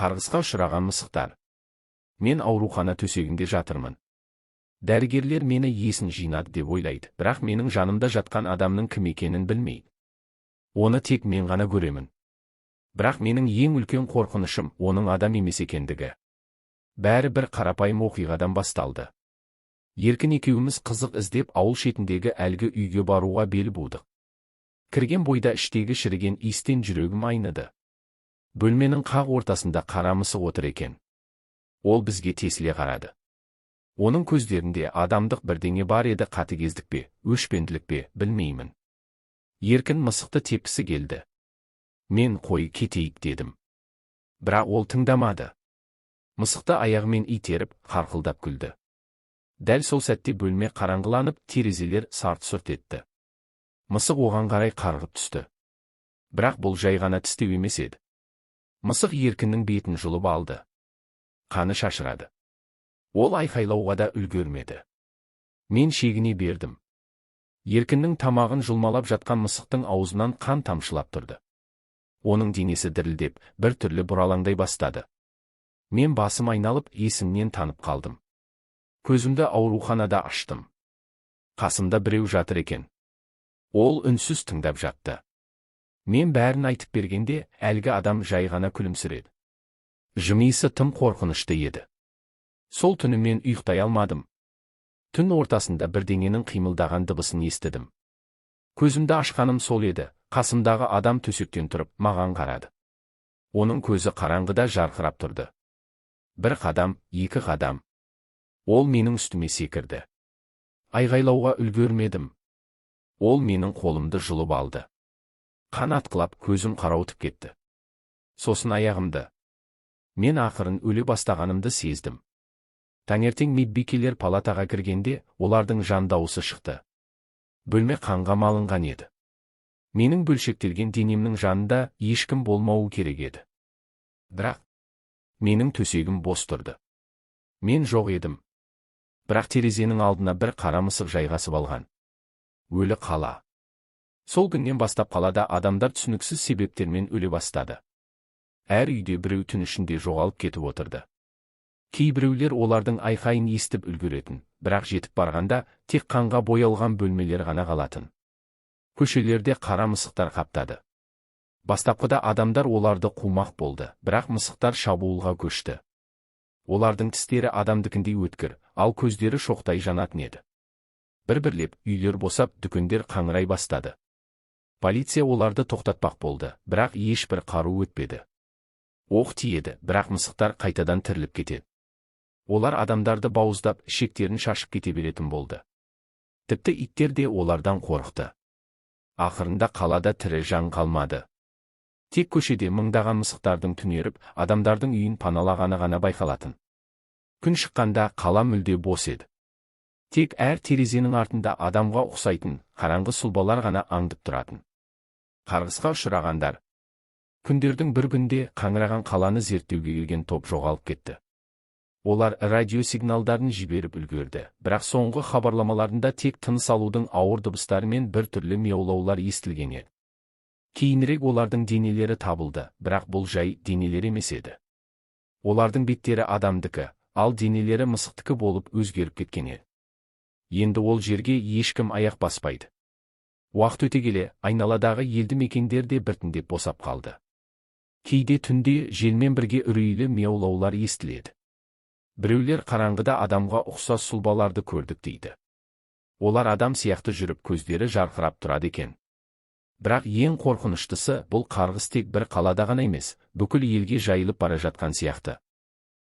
Қарғысқа ұшыраған мысықтар. Мен аурухана төсегінде жатырмын. Дәрігерлер мені есін жинады деп ойлайды, бірақ менің жанымда жатқан адамның кім екенін білмейді. Оны тек мен ғана көремін. Бірақ менің ең үлкен қорқынышым оның адам емес екендігі. Бәрі бір қарапайым оқиғадан басталды. Еркін екеуміз қызық іздеп ауыл шетіндегі әлгі үйге баруға бел будық. Кірген бойда іштегі шіріген иістен жүрегім айныды. Бөлменің қақ ортасында қара мысық отыр екен. Ол бізге тесіле қарады. Оның көздерінде адамдық бірдеңе бар еді, қатыгездік пе, өшпенділік пе, білмеймін. Еркін мысықты тепкісі келді. Мен қой кетейік дедім. Бірақ ол тыңдамады. Мысықты аяғымен итеріп, қарқылдап күлді. Дәл сол сәтте бөлме қараңғыланып, терезелер сарт-сұрт етті. Мысық оған қарай қарғып түсті. Бірақ бұл жай ғана тістеу емес еді. Мысық Еркіннің бетін жұлып алды. Қаны шашырады. Ол айқайлауға да үлгермеді. Мен шегіне бердім. Еркіннің тамағын жұлмалап жатқан мысықтың аузынан қан тамшылап тұрды. Оның денесі дірілдеп, бір түрлі бұралаңдай бастады. Мен басым айналып, есімнен танып қалдым. Көзімді ауруханада аштым. Қасымда біреу жатыр екен. Ол үнсіз тыңдап жатты. Мен бәрін айтып бергенде, әлгі адам жай ғана күлімсіреді. Жымиысы тым қорқынышты еді. Сол түні мен ұйықтай алмадым. Түн ортасында бірдеңенің қимылдаған дыбысын естідім. Көзімді ашқаным сол еді, қасымдағы адам төсектен тұрып, маған қарады. Оның көзі қараңғыда жарқырап тұрды. Бір қадам, екі қадам. Ол менің үстіме секірді. Айғайлауға үлгермедім. Ол менің қолымды жұлып алды. Қан атқылап, көзім қарауытып кетті. Сосын аяғымды. Мен ақырын өле бастағанымды сездім. Таңертең медбикелер палатаға кіргенде, олардың жан дауысы шықты. Бөлме қанға малынған еді. Менің бөлшектелген денемнің жанында ешкім болмауы керек еді. Бірақ менің төсегім бос тұрды. Мен жоқ едім. Бірақ терезенің алдына бір қара мысық жайғасып алған. Өлі қала. Сол күннен бастап қалада адамдар түсініксіз себептермен өле бастады. Әр үйде біреу түн ішінде жоғалып кетіп отырды. Кейбіреулер олардың айқайын естіп үлгеретін, бірақ жетіп барғанда тек қанға боялған бөлмелер ғана қалатын. Көшелерде қара мысықтар қаптады. Бастапқыда адамдар оларды қумақ болды, бірақ мысықтар шабуылға көшті. Олардың тістері адамдыкіндей өткір, ал көздері шоқтай жанатын еді. Бір-бірлеп үйлер босап, дүкендер қаңырай бастады. Полиция оларды тоқтатпақ болды, бірақ ешбір қару өтпеді. Оқ тиеді, бірақ мысықтар қайтадан тіріліп кетеді. Олар адамдарды бауыздап, ішектерін шашып кете беретін болды. Тіпті иттер де олардан қорықты. Ақырында қалада тірі жан қалмады. Тек көшеде мыңдаған мысықтардың түнеріп, адамдардың үйін паналағаны ғана байқалатын. Күн шыққанда қала мүлде бос еді. Тек әр терезенің артында адамға ұқсайтын қараңғы сұлбалар ғана аңдып тұратын. Қарғысқа ұшырағандар. Күндердің бір күнде қаңыраған қаланы зерттеуге келген топ жоғалып кетті. Олар радиосигналдарын жіберіп үлгерді, бірақ соңғы хабарламаларында тек тыныс алудың ауыр дыбыстары мен бір түрлі мияулаулар естілген еді. Кейінірек олардың денелері табылды, бірақ бұл жай денелер емес еді. Олардың беттері адамдікі, ал денелері мысықтікі болып өзгеріп кеткен еді. Енді ол жерге ешкім аяқ баспайды. Уақыт өте келе, айналадағы елді мекендер де біртіндеп босап қалды. Кейде түнде желмен бірге үрейлі мияулаулар естіледі. Біреулер қараңғыда адамға ұқсас сұлбаларды көрдік дейді. Олар адам сияқты жүріп, көздері жарқырап тұрады екен. Бірақ ең қорқыныштысы, бұл қарғыс тек бір қалада ғана емес, бүкіл елге жайылып бара жатқан сияқты.